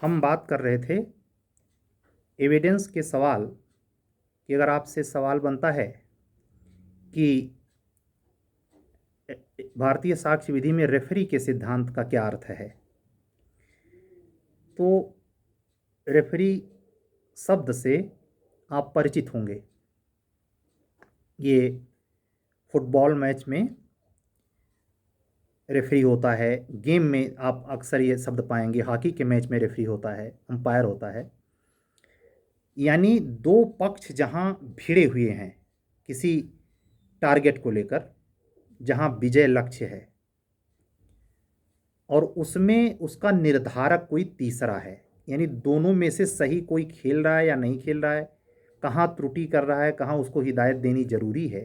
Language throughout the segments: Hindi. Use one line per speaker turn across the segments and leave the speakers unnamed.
हम बात कर रहे थे एविडेंस के सवाल कि अगर आपसे सवाल बनता है कि भारतीय साक्ष्य विधि में रेफरी के सिद्धांत का क्या अर्थ है, तो रेफरी शब्द से आप परिचित होंगे। ये फुटबॉल मैच में रेफरी होता है, गेम में आप अक्सर ये शब्द पाएंगे, हॉकी के मैच में रेफरी होता है, अंपायर होता है। यानी दो पक्ष जहां भिड़े हुए हैं किसी टारगेट को लेकर, जहां विजय लक्ष्य है और उसमें उसका निर्धारक कोई तीसरा है, यानी दोनों में से सही कोई खेल रहा है या नहीं खेल रहा है, कहाँ त्रुटि कर रहा है, कहाँ उसको हिदायत देनी जरूरी है,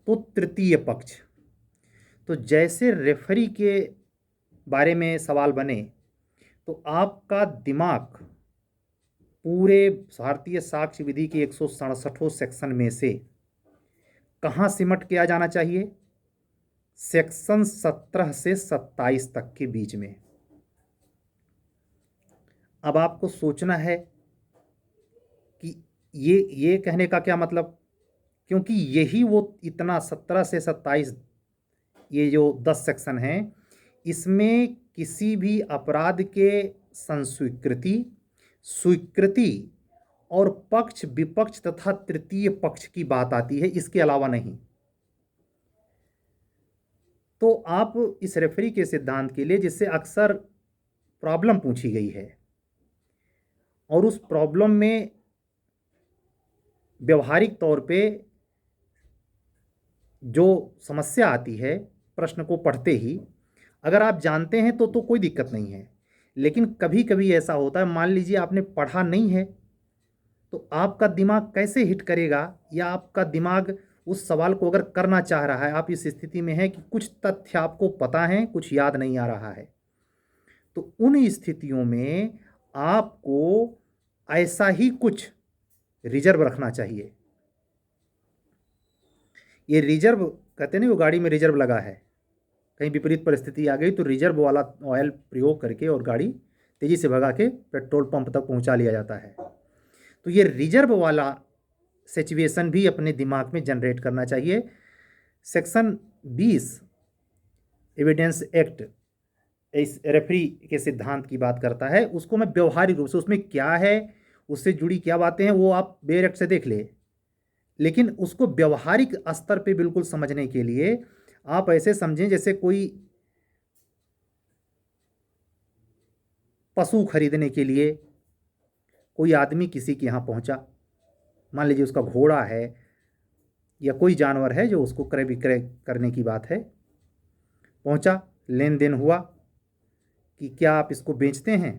तो तृतीय पक्ष। तो जैसे रेफरी के बारे में सवाल बने तो आपका दिमाग पूरे भारतीय साक्ष्य विधि के 167 सेक्शन में से कहाँ सिमट के आ जाना चाहिए? सेक्शन 17 से 27 तक के बीच में। अब आपको सोचना है कि ये कहने का क्या मतलब, क्योंकि यही वो इतना 17 से 27 ये जो 10 सेक्शन हैं, इसमें किसी भी अपराध के संस्वीकृति, स्वीकृति और पक्ष विपक्ष तथा तृतीय पक्ष की बात आती है, इसके अलावा नहीं। तो आप इस रेफरी के सिद्धांत के लिए, जिससे अक्सर प्रॉब्लम पूछी गई है और उस प्रॉब्लम में व्यवहारिक तौर पे जो समस्या आती है प्रश्न को पढ़ते ही, अगर आप जानते हैं तो कोई दिक्कत नहीं है। लेकिन कभी कभी ऐसा होता है, मान लीजिए आपने पढ़ा नहीं है, तो आपका दिमाग कैसे हिट करेगा, या आपका दिमाग उस सवाल को अगर करना चाह रहा है, आप इस स्थिति में हैं कि कुछ तथ्य आपको पता है, कुछ याद नहीं आ रहा है, तो उन स्थितियों में आपको ऐसा ही कुछ रिजर्व रखना चाहिए। ये रिजर्व कहते नहीं, वो गाड़ी में रिजर्व लगा है, कहीं विपरीत परिस्थिति आ गई तो रिजर्व वाला ऑयल प्रयोग करके और गाड़ी तेजी से भगा के पेट्रोल पंप तक पहुंचा लिया जाता है। तो ये रिजर्व वाला सिचुएशन भी अपने दिमाग में जनरेट करना चाहिए। सेक्शन 20 एविडेंस एक्ट इस रेफरी के सिद्धांत की बात करता है, उसको मैं व्यवहारिक रूप से, उसमें क्या है, उससे जुड़ी क्या बातें हैं, वो आप बेरेक्ट से देख ले, लेकिन उसको व्यवहारिक स्तर पे बिल्कुल समझने के लिए आप ऐसे समझें जैसे कोई पशु खरीदने के लिए कोई आदमी किसी के यहाँ पहुँचा, मान लीजिए उसका घोड़ा है या कोई जानवर है जो उसको क्रय विक्रय करने की बात है, पहुँचा, लेन देन हुआ कि क्या आप इसको बेचते हैं,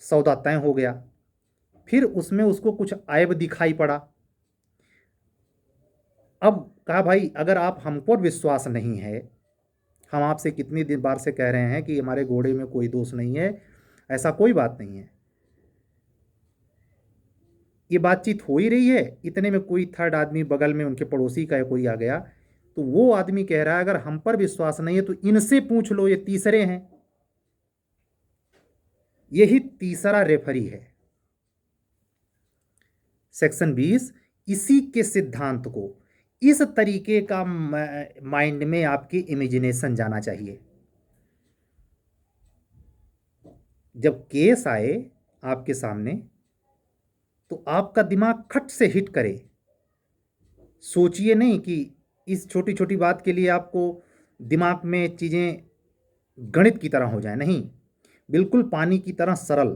सौदा तय हो गया। फिर उसमें उसको कुछ ऐब दिखाई पड़ा। अब कहा भाई अगर आप हमको विश्वास नहीं है, हम आपसे कितनी दिन बार से कह रहे हैं कि हमारे घोड़े में कोई दोष नहीं है, ऐसा कोई बात नहीं है, ये बातचीत हो ही रही है, इतने में कोई थर्ड आदमी बगल में उनके पड़ोसी का कोई आ गया, तो वो आदमी कह रहा है अगर हम पर विश्वास नहीं है तो इनसे पूछ लो, ये तीसरे हैं। यही तीसरा रेफरी है। सेक्शन 20 इसी के सिद्धांत को, इस तरीके का माइंड में आपकी इमेजिनेशन जाना चाहिए। जब केस आए आपके सामने तो आपका दिमाग खट से हिट करे। सोचिए नहीं कि इस छोटी छोटी बात के लिए आपको दिमाग में चीज़ें गणित की तरह हो जाए, नहीं, बिल्कुल पानी की तरह सरल।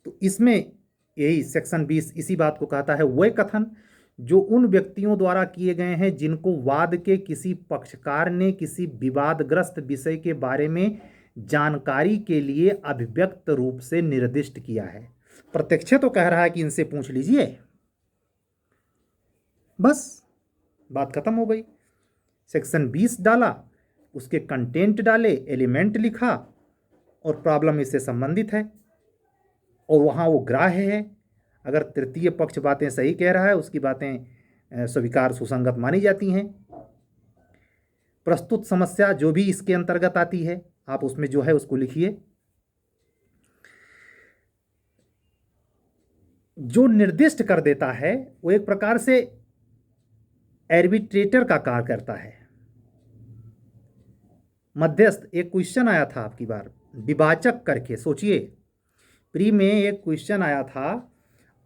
तो इसमें यही सेक्शन 20 इसी बात को कहता है, वह कथन जो उन व्यक्तियों द्वारा किए गए हैं जिनको वाद के किसी पक्षकार ने किसी विवादग्रस्त विषय के बारे में जानकारी के लिए अभिव्यक्त रूप से निर्दिष्ट किया है। प्रत्यक्ष तो कह रहा है कि इनसे पूछ लीजिए, बस बात खत्म हो गई। सेक्शन 20 डाला, उसके कंटेंट डाले, एलिमेंट लिखा और प्रॉब्लम इससे संबंधित है और वहाँ वो ग्राह्य है। अगर तृतीय पक्ष बातें सही कह रहा है, उसकी बातें स्वीकार सुसंगत मानी जाती हैं। प्रस्तुत समस्या जो भी इसके अंतर्गत आती है आप उसमें जो है उसको लिखिए। जो निर्दिष्ट कर देता है वो एक प्रकार से आर्बिट्रेटर का कार्य करता है, मध्यस्थ। एक क्वेश्चन आया था आपकी बार विभाजक करके, सोचिए प्री में एक क्वेश्चन आया था,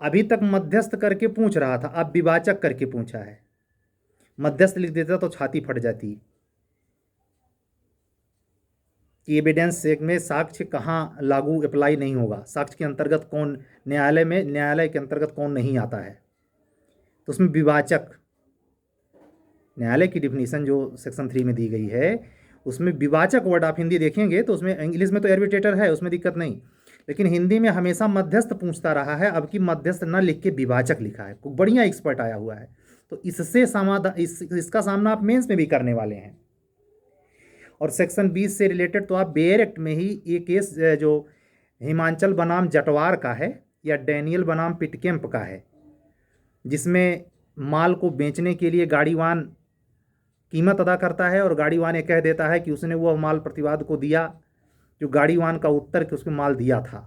अभी तक मध्यस्थ करके पूछ रहा था, अब विभाजक करके पूछा है। मध्यस्थ लिख देता तो छाती फट जाती कि एविडेंस में साक्ष्य कहाँ लागू अप्लाई नहीं होगा, साक्ष्य के अंतर्गत कौन, न्यायालय के अंतर्गत कौन नहीं आता है। तो उसमें विभाजक, न्यायालय की डिफिनीशन जो सेक्शन 3 में दी गई है उसमें विभाजक वर्ड आप हिंदी देखेंगे तो उसमें, इंग्लिश में तो आर्बिट्रेटर है उसमें दिक्कत नहीं, लेकिन हिंदी में हमेशा मध्यस्थ पूछता रहा है, अब की मध्यस्थ न लिख के विभाजक लिखा है, बढ़िया एक्सपर्ट आया हुआ है। तो इससे समाधान, इसका सामना आप मेंस में भी करने वाले हैं। और सेक्शन 20 से रिलेटेड तो आप बेयर एक्ट में ही ये केस जो हिमांचल बनाम जटवार का है या डैनियल बनाम पिटकेम्प का है, जिसमें माल को बेचने के लिए गाड़ीवान कीमत अदा करता है और गाड़ीवान ये कह देता है कि उसने वह माल प्रतिवाद को दिया, जो गाड़ीवान का उत्तर कि उसको माल दिया था।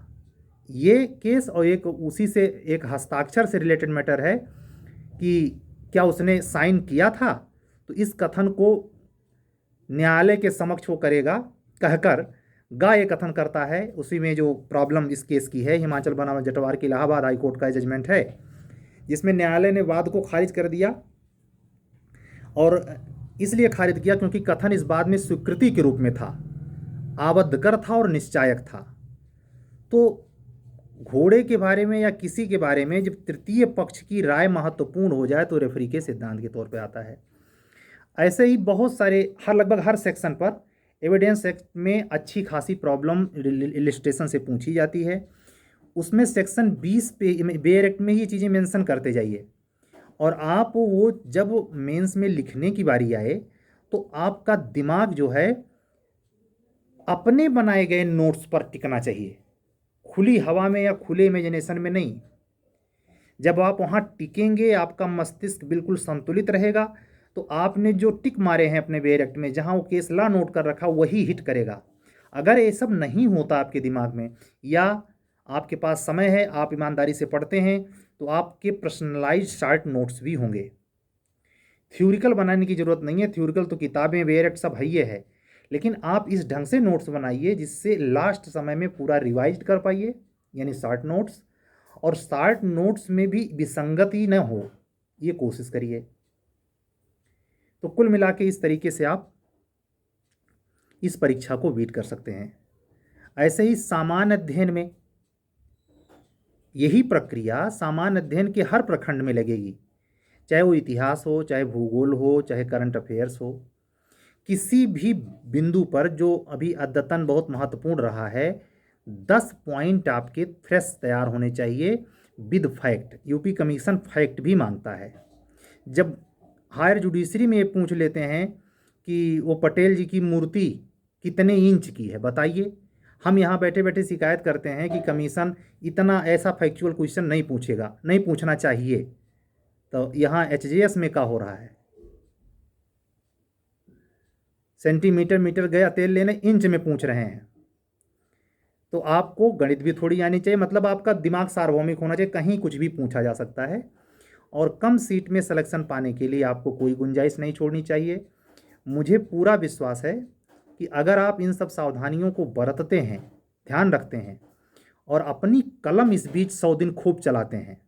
ये केस और एक उसी से एक हस्ताक्षर से रिलेटेड मैटर है कि क्या उसने साइन किया था, तो इस कथन को न्यायालय के समक्ष वो करेगा, कहकर ये कथन करता है। उसी में जो प्रॉब्लम इस केस की है, हिमाचल बनाम जटवार की इलाहाबाद हाई कोर्ट का जजमेंट है, जिसमें न्यायालय ने वाद को खारिज कर दिया। और इसलिए खारिज किया क्योंकि कथन इस बात में स्वीकृति के रूप में था, आबद्धकर था और निश्चायक था। तो घोड़े के बारे में या किसी के बारे में जब तृतीय पक्ष की राय महत्वपूर्ण हो जाए तो रेफरी के सिद्धांत के तौर पे आता है। ऐसे ही बहुत सारे लगभग हर सेक्शन पर एविडेंस एक्ट में अच्छी खासी प्रॉब्लम इलिस्ट्रेशन से पूछी जाती है। उसमें सेक्शन 20 पे बेयर एक्ट में ये चीज़ें मेंशन करते जाइए, और आप वो जब मेंस में लिखने की बारी आए तो आपका दिमाग जो है अपने बनाए गए नोट्स पर टिकना चाहिए, खुली हवा में या खुले इमेजिनेशन में नहीं। जब आप वहाँ टिकेंगे आपका मस्तिष्क बिल्कुल संतुलित रहेगा, तो आपने जो टिक मारे हैं अपने बेयर एक्ट में, जहाँ वो केस ला नोट कर रखा वही हिट करेगा। अगर ये सब नहीं होता आपके दिमाग में, या आपके पास समय है, आप ईमानदारी से पढ़ते हैं, तो आपके पर्सनलाइज शार्ट नोट्स भी होंगे। थ्योरिकल बनाने की ज़रूरत नहीं है, थ्योरिकल तो किताबें बेयर एक्ट सब है, लेकिन आप इस ढंग से नोट्स बनाइए जिससे लास्ट समय में पूरा रिवाइज कर पाइए, यानी शार्ट नोट्स। और शार्ट नोट्स में भी विसंगति न हो, ये कोशिश करिए। तो कुल मिला के इस तरीके से आप इस परीक्षा को बीट कर सकते हैं। ऐसे ही सामान्य अध्ययन में यही प्रक्रिया सामान्य अध्ययन के हर प्रखंड में लगेगी, चाहे वो इतिहास हो, चाहे भूगोल हो, चाहे करंट अफेयर्स हो। किसी भी बिंदु पर जो अभी अद्यतन बहुत महत्वपूर्ण रहा है, 10 पॉइंट आपके फ्रेश तैयार होने चाहिए with fact. UP commission fact भी मांगता है। जब हायर जुडिशरी में ये पूछ लेते हैं कि वो पटेल जी की मूर्ति कितने इंच की है बताइए, हम यहाँ बैठे बैठे शिकायत करते हैं कि कमीशन इतना ऐसा फैक्चुअल क्वेश्चन नहीं पूछेगा, नहीं पूछना चाहिए। तो यहाँ एचजेएस में क्या हो रहा है, सेंटीमीटर मीटर गया तेल लेने, इंच में पूछ रहे हैं। तो आपको गणित भी थोड़ी आनी चाहिए, मतलब आपका दिमाग सार्वभौमिक होना चाहिए, कहीं कुछ भी पूछा जा सकता है। और कम सीट में सिलेक्शन पाने के लिए आपको कोई गुंजाइश नहीं छोड़नी चाहिए। मुझे पूरा विश्वास है कि अगर आप इन सब सावधानियों को बरतते हैं, ध्यान रखते हैं, और अपनी कलम इस बीच 100 दिन खूब चलाते हैं,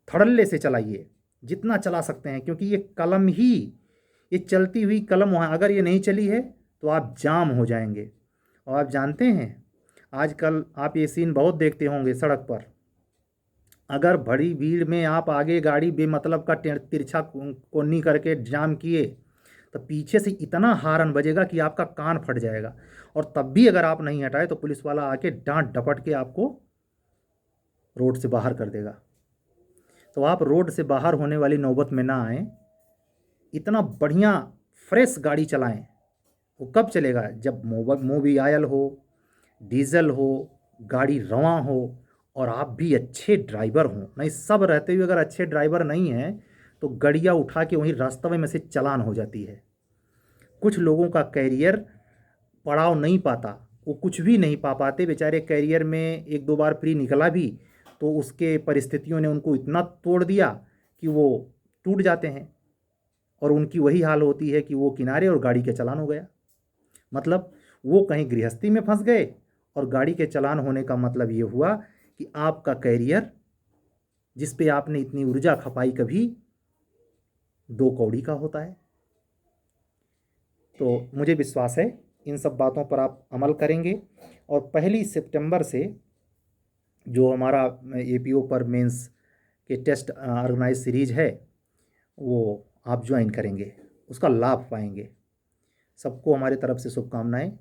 धड़ल्ले से चलाइए जितना चला सकते हैं, क्योंकि ये कलम ही, ये चलती हुई कलम वहाँ अगर ये नहीं चली है तो आप जाम हो जाएंगे। और आप जानते हैं आजकल आप ये सीन बहुत देखते होंगे सड़क पर, अगर बड़ी भीड़ में आप आगे गाड़ी बेमतलब का तिरछा कोनी करके जाम किए तो पीछे से इतना हारन बजेगा कि आपका कान फट जाएगा, और तब भी अगर आप नहीं हटाए तो पुलिस वाला आके डांट डपट के आपको रोड से बाहर कर देगा। तो आप रोड से बाहर होने वाली नौबत में ना आएँ, इतना बढ़िया फ्रेश गाड़ी चलाएं। वो कब चलेगा, जब मोबिल हो, डीजल हो, गाड़ी रवां हो, और आप भी अच्छे ड्राइवर हों। नहीं, सब रहते हुए अगर अच्छे ड्राइवर नहीं हैं तो गाड़ियाँ उठा के वहीं रास्ते में से चालान हो जाती है। कुछ लोगों का कैरियर पड़ाव नहीं पाता, वो कुछ भी नहीं पा पाते बेचारे। कैरियर में एक दो बार प्री निकला भी तो उसके परिस्थितियों ने उनको इतना तोड़ दिया कि वो टूट जाते हैं, और उनकी वही हाल होती है कि वो किनारे और गाड़ी के चालान हो गया। मतलब वो कहीं गृहस्थी में फंस गए, और गाड़ी के चालान होने का मतलब ये हुआ कि आपका कैरियर जिस पे आपने इतनी ऊर्जा खपाई कभी 2 कौड़ी का होता है। तो मुझे विश्वास है इन सब बातों पर आप अमल करेंगे, और 1 सितंबर से जो हमारा APO पर मेंस के टेस्ट ऑर्गेनाइज सीरीज है वो आप ज्वाइन करेंगे, उसका लाभ पाएंगे। सबको हमारे तरफ से शुभकामनाएं।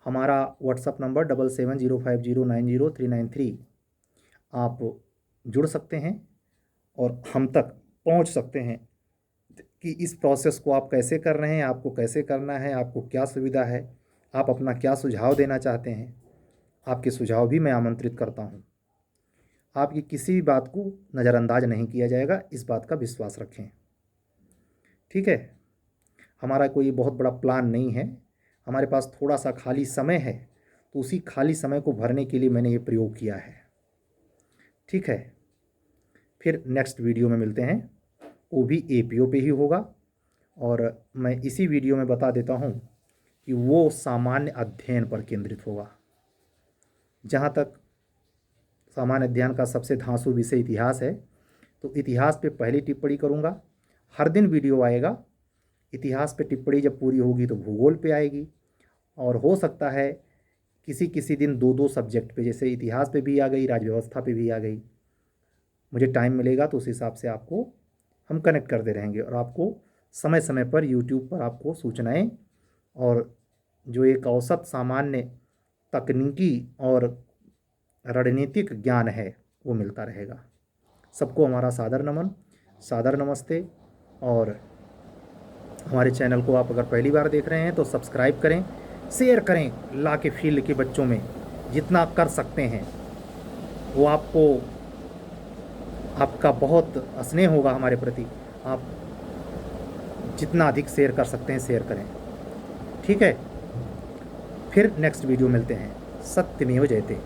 हमारा व्हाट्सअप नंबर 7705090393, आप जुड़ सकते हैं और हम तक पहुंच सकते हैं कि इस प्रोसेस को आप कैसे कर रहे हैं, आपको कैसे करना है, आपको क्या सुविधा है, आप अपना क्या सुझाव देना चाहते हैं। आपके सुझाव भी मैं आमंत्रित करता हूं। आपकी किसी भी बात को नज़रअंदाज नहीं किया जाएगा, इस बात का विश्वास रखें। ठीक है, हमारा कोई बहुत बड़ा प्लान नहीं है, हमारे पास थोड़ा सा खाली समय है, तो उसी खाली समय को भरने के लिए मैंने ये प्रयोग किया है। ठीक है, फिर नेक्स्ट वीडियो में मिलते हैं, वो भी APO पे ही होगा। और मैं इसी वीडियो में बता देता हूँ कि वो सामान्य अध्ययन पर केंद्रित होगा। जहाँ तक सामान्य अध्ययन का सबसे धांसू विषय इतिहास है, तो इतिहास पे पहली टिप्पणी करूँगा। हर दिन वीडियो आएगा। इतिहास पे टिप्पणी जब पूरी होगी तो भूगोल पे आएगी, और हो सकता है किसी किसी दिन 2-2 सब्जेक्ट पे, जैसे इतिहास पे भी आ गई, राज्य व्यवस्था पे भी आ गई। मुझे टाइम मिलेगा तो उस हिसाब से आपको हम कनेक्ट करते रहेंगे, और आपको समय समय पर YouTube पर आपको सूचनाएं और जो एक औसत सामान्य तकनीकी और रणनीतिक ज्ञान है वो मिलता रहेगा। सबको हमारा सादर नमन, सादर नमस्ते। और हमारे चैनल को आप अगर पहली बार देख रहे हैं तो सब्सक्राइब करें, शेयर करें, ला के फील्ड के बच्चों में जितना कर सकते हैं वो आपका बहुत स्नेह होगा हमारे प्रति। आप जितना अधिक शेयर कर सकते हैं शेयर करें। ठीक है, फिर नेक्स्ट वीडियो मिलते हैं। सत्यमेव जयते।